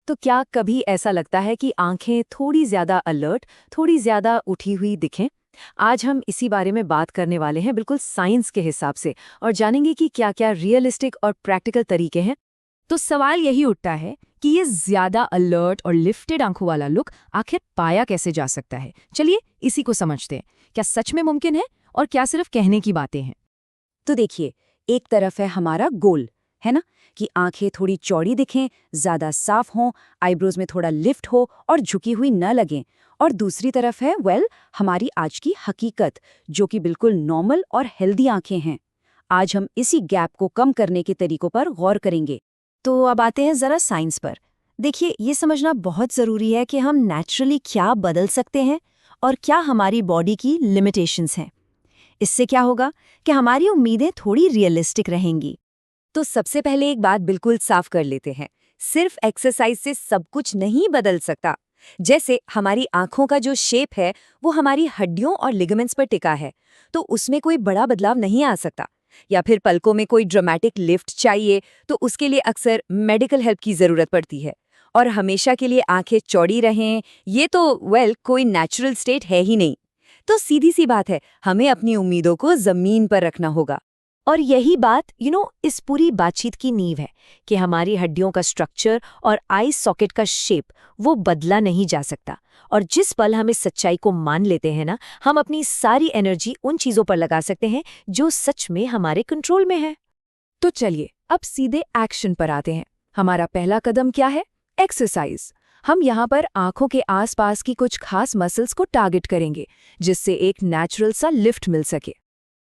तो क्या कभी ऐसा लगता है कि आंखें थोड़ी ज्यादा अलर्ट, थोड़ी ज्यादा उठी हुई दिखें? आज हम इसी बारे में बात करने वाले हैं, बिल्कुल साइंस के हिसाब से, और जानेंगे कि क्या-क्या रियलिस्टिक और प्रैक्टिकल तरीके हैं। तो सवाल यही उठता है कि ये ज्यादा अलर्ट और लिफ्टेड आंखों वाला लुक आखिर पाया कैसे जा सकता है। चलिए इसी को समझते हैं। क्या सच में मुमकिन है और क्या सिर्फ कहने की बातें हैं? तो देखिए, एक तरफ है हमारा गोल, है ना, कि आंखें थोड़ी चौड़ी दिखें, ज्यादा साफ हों, आईब्रोज में थोड़ा लिफ्ट हो और झुकी हुई न लगें। और दूसरी तरफ है हमारी आज की हकीकत, जो कि बिल्कुल नॉर्मल और हेल्दी आंखें हैं। आज हम इसी गैप को कम करने के तरीकों पर गौर करेंगे। तो अब आते हैं जरा साइंस पर। देखिए, ये समझना बहुत जरूरी है कि हम नेचुरली क्या बदल सकते हैं और क्या हमारी बॉडी की लिमिटेशंस हैं। इससे क्या होगा कि हमारी उम्मीदें थोड़ी रियलिस्टिक रहेंगी। तो सबसे पहले एक बात बिल्कुल साफ कर लेते हैं, सिर्फ एक्सरसाइज से सब कुछ नहीं बदल सकता। जैसे हमारी आंखों का जो शेप है वो हमारी हड्डियों और लिगामेंट्स पर टिका है, तो उसमें कोई बड़ा बदलाव नहीं आ सकता। या फिर पलकों में कोई ड्रामेटिक लिफ्ट चाहिए तो उसके लिए अक्सर मेडिकल हेल्प की जरूरत पड़ती है। और हमेशा के लिए आंखें चौड़ी रहें, ये तो कोई नेचुरल स्टेट है ही नहीं। तो सीधी सी बात है, हमें अपनी उम्मीदों को जमीन पर रखना होगा। और यही बात इस पूरी बातचीत की नींव है कि हमारी हड्डियों का स्ट्रक्चर और आई सॉकेट का शेप वो बदला नहीं जा सकता। और जिस पल हम इस सच्चाई को मान लेते हैं ना, हम अपनी सारी एनर्जी उन चीजों पर लगा सकते हैं जो सच में हमारे कंट्रोल में है। तो चलिए अब सीधे एक्शन पर आते हैं। हमारा पहला कदम क्या है? एक्सरसाइज। हम यहाँ पर आंखों के आसपास की कुछ खास मसल्स को टारगेट करेंगे, जिससे एक नेचुरल सा लिफ्ट मिल सके।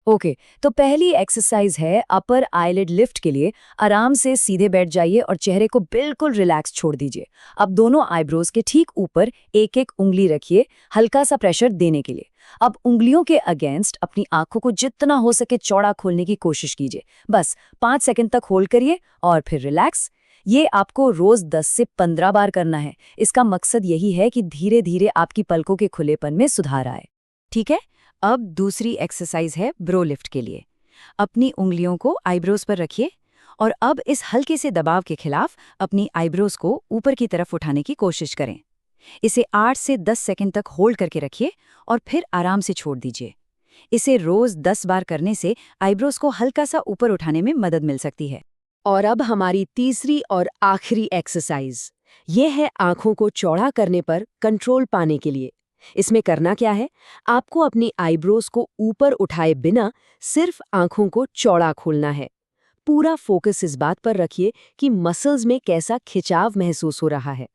ओके, तो पहली एक्सरसाइज है अपर आईलिड लिफ्ट के लिए। आराम से सीधे बैठ जाइए और चेहरे को बिल्कुल रिलैक्स छोड़ दीजिए। अब दोनों आईब्रोज के ठीक ऊपर एक एक उंगली रखिए, हल्का सा प्रेशर देने के लिए। अब उंगलियों के अगेंस्ट अपनी आंखों को जितना हो सके चौड़ा खोलने की कोशिश कीजिए। बस 5 सेकंड तक होल्ड करिए और फिर रिलैक्स। ये आपको रोज 10 से 15 बार करना है। इसका मकसद यही है कि धीरे धीरे आपकी पलकों के खुलेपन में सुधार आए। ठीक है, अब दूसरी एक्सरसाइज है ब्रो लिफ्ट के लिए। अपनी उंगलियों को आईब्रोज पर रखिए और अब इस हल्के से दबाव के खिलाफ अपनी आईब्रोज को ऊपर की तरफ उठाने की कोशिश करें। इसे 8 से 10 सेकंड तक होल्ड करके रखिए और फिर आराम से छोड़ दीजिए। इसे रोज 10 बार करने से आईब्रोज को हल्का सा ऊपर उठाने में मदद मिल सकती है। और अब हमारी तीसरी और आखिरी एक्सरसाइज, ये है आंखों को चौड़ा करने पर कंट्रोल पाने के लिए। इसमें करना क्या है, आपको अपनी आईब्रोज को ऊपर उठाए बिना सिर्फ आंखों को चौड़ा खोलना है। पूरा फोकस इस बात पर रखिए कि मसल्स में कैसा खिंचाव महसूस हो रहा है।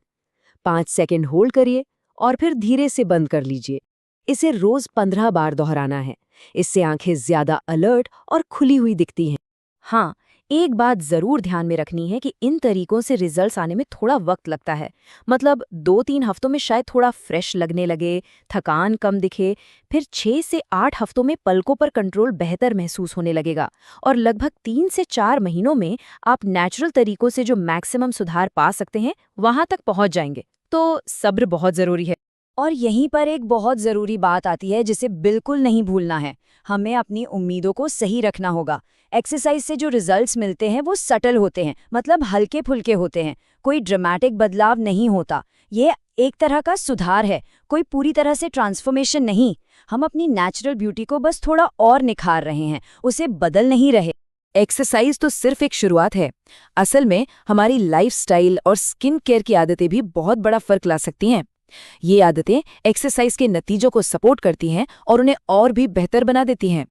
5 सेकंड होल्ड करिए और फिर धीरे से बंद कर लीजिए। इसे रोज 15 बार दोहराना है। इससे आंखें ज्यादा अलर्ट और खुली हुई दिखती हैं। हाँ, एक बात जरूर ध्यान में रखनी है कि इन तरीकों से रिजल्ट्स आने में थोड़ा वक्त लगता है। मतलब 2-3 हफ्तों में शायद थोड़ा फ्रेश लगने लगे, थकान कम दिखे, फिर 6 से 8 हफ्तों में पलकों पर कंट्रोल बेहतर महसूस होने लगेगा, और लगभग 3 से 4 महीनों में आप नेचुरल तरीकों से जो मैक्सिमम सुधार पा सकते हैं वहां तक पहुंच जाएंगे। तो सब्र बहुत जरूरी है। और यहीं पर एक बहुत ज़रूरी बात आती है जिसे बिल्कुल नहीं भूलना है। हमें अपनी उम्मीदों को सही रखना होगा। एक्सरसाइज से जो रिजल्ट्स मिलते हैं वो सटल होते हैं, मतलब हल्के फुल्के होते हैं। कोई ड्रामेटिक बदलाव नहीं होता। ये एक तरह का सुधार है, कोई पूरी तरह से ट्रांसफॉर्मेशन नहीं। हम अपनी नेचुरल ब्यूटी को बस थोड़ा और निखार रहे हैं, उसे बदल नहीं रहे। एक्सरसाइज तो सिर्फ एक शुरुआत है। असल में हमारी लाइफस्टाइल और स्किन केयर की आदतें भी बहुत बड़ा फर्क ला सकती हैं। ये आदतें एक्सरसाइज के नतीजों को सपोर्ट करती हैं और उन्हें और भी बेहतर बना देती हैं।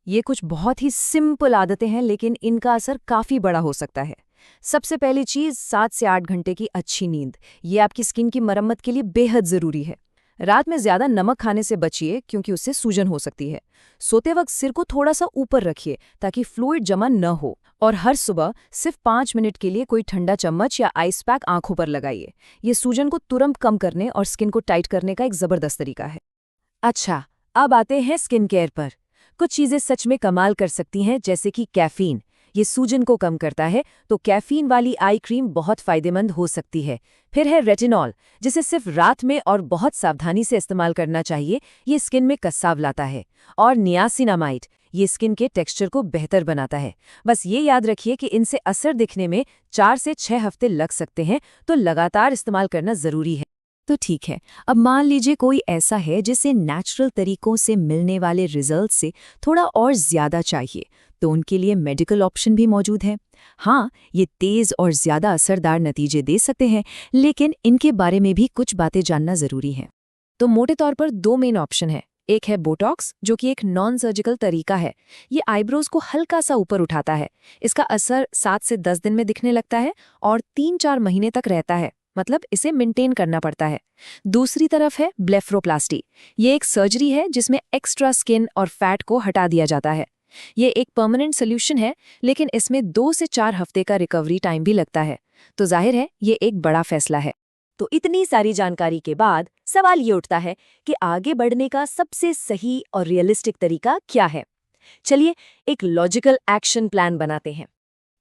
ये कुछ बहुत ही सिंपल आदतें हैं, लेकिन इनका असर काफी बड़ा हो सकता है। सबसे पहली चीज, 7 से 8 घंटे की अच्छी नींद। ये आपकी स्किन की मरम्मत के लिए बेहद जरूरी है। रात में ज्यादा नमक खाने से बचिए, क्योंकि उससे सूजन हो सकती है। सोते वक्त सिर को थोड़ा सा ऊपर रखिए ताकि फ्लूइड जमा न हो। और हर सुबह सिर्फ 5 मिनट के लिए कोई ठंडा चम्मच या आइस पैक आंखों पर लगाइए। ये सूजन को तुरंत कम करने और स्किन को टाइट करने का एक जबरदस्त तरीका है। अच्छा, अब आते हैं स्किन केयर पर। कुछ चीजें सच में कमाल कर सकती हैं, जैसे कि कैफीन। ये सूजन को कम करता है, तो कैफीन वाली आई क्रीम बहुत फायदेमंद हो सकती है। फिर है रेटिनॉल, जिसे सिर्फ रात में और बहुत सावधानी से इस्तेमाल करना चाहिए। ये स्किन में कसाव लाता है। और नियासिनामाइड, ये स्किन के टेक्सचर को बेहतर बनाता है। बस ये याद रखिए कि इनसे असर दिखने में 4 से 6 हफ्ते लग सकते हैं, तो लगातार इस्तेमाल करना ज़रूरी है। तो ठीक है, अब मान लीजिए कोई ऐसा है जिसे नेचुरल तरीकों से मिलने वाले रिजल्ट से थोड़ा और ज़्यादा चाहिए, तो उनके लिए मेडिकल ऑप्शन भी मौजूद है। हाँ, ये तेज़ और ज़्यादा असरदार नतीजे दे सकते हैं, लेकिन इनके बारे में भी कुछ बातें जानना ज़रूरी है। तो मोटे तौर पर 2 मेन ऑप्शन है। एक है बोटॉक्स, जो कि एक नॉन सर्जिकल तरीका है। ये आईब्रोज को हल्का सा ऊपर उठाता है। इसका असर 7 से 10 दिन में दिखने लगता है और 3-4 महीने तक रहता है, मतलब इसे मेंटेन करना पड़ता है। दूसरी तरफ है ब्लेफरोप्लास्टी। ये एक सर्जरी है जिसमें एक्स्ट्रा स्किन और फैट को हटा दिया जाता है। ये एक परमानेंट सोल्यूशन है, लेकिन इसमें 2 से 4 हफ्ते का रिकवरी टाइम भी लगता है। तो जाहिर है ये एक बड़ा फैसला है। तो इतनी सारी जानकारी के बाद सवाल ये उठता है कि आगे बढ़ने का सबसे सही और रियलिस्टिक तरीका क्या है। चलिए एक लॉजिकल एक्शन प्लान बनाते हैं।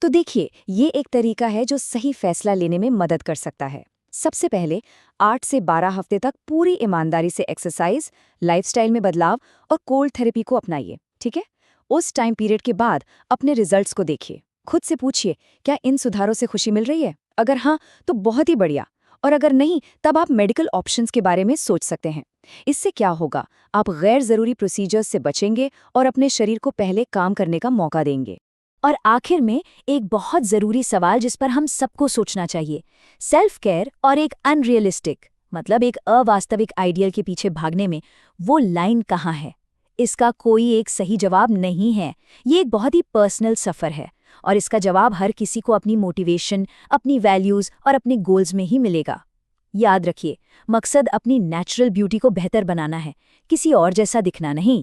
तो देखिए, ये एक तरीका है जो सही फैसला लेने में मदद कर सकता है। सबसे पहले 8 से 12 हफ्ते तक पूरी ईमानदारी से एक्सरसाइज, लाइफस्टाइल में बदलाव और कोल्ड थेरेपी को अपनाइए, ठीक है? उस टाइम पीरियड के बाद अपने रिजल्ट्स को देखिए। खुद से पूछिए, क्या इन सुधारों से खुशी मिल रही है? अगर हाँ, तो बहुत ही बढ़िया। और अगर नहीं, तब आप मेडिकल ऑप्शंस के बारे में सोच सकते हैं। इससे क्या होगा, आप गैर ज़रूरी प्रोसीजर्स से बचेंगे और अपने शरीर को पहले काम करने का मौका देंगे। और आखिर में एक बहुत ज़रूरी सवाल जिस पर हम सबको सोचना चाहिए, सेल्फ केयर और एक अनरियलिस्टिक, मतलब एक अवास्तविक आइडियल के पीछे भागने में वो लाइन कहाँ है? इसका कोई एक सही जवाब नहीं है। ये एक बहुत ही पर्सनल सफ़र है और इसका जवाब हर किसी को अपनी मोटिवेशन, अपनी वैल्यूज़ और अपने गोल्स में ही मिलेगा। याद रखिए, मकसद अपनी नेचुरल ब्यूटी को बेहतर बनाना है, किसी और जैसा दिखना नहीं।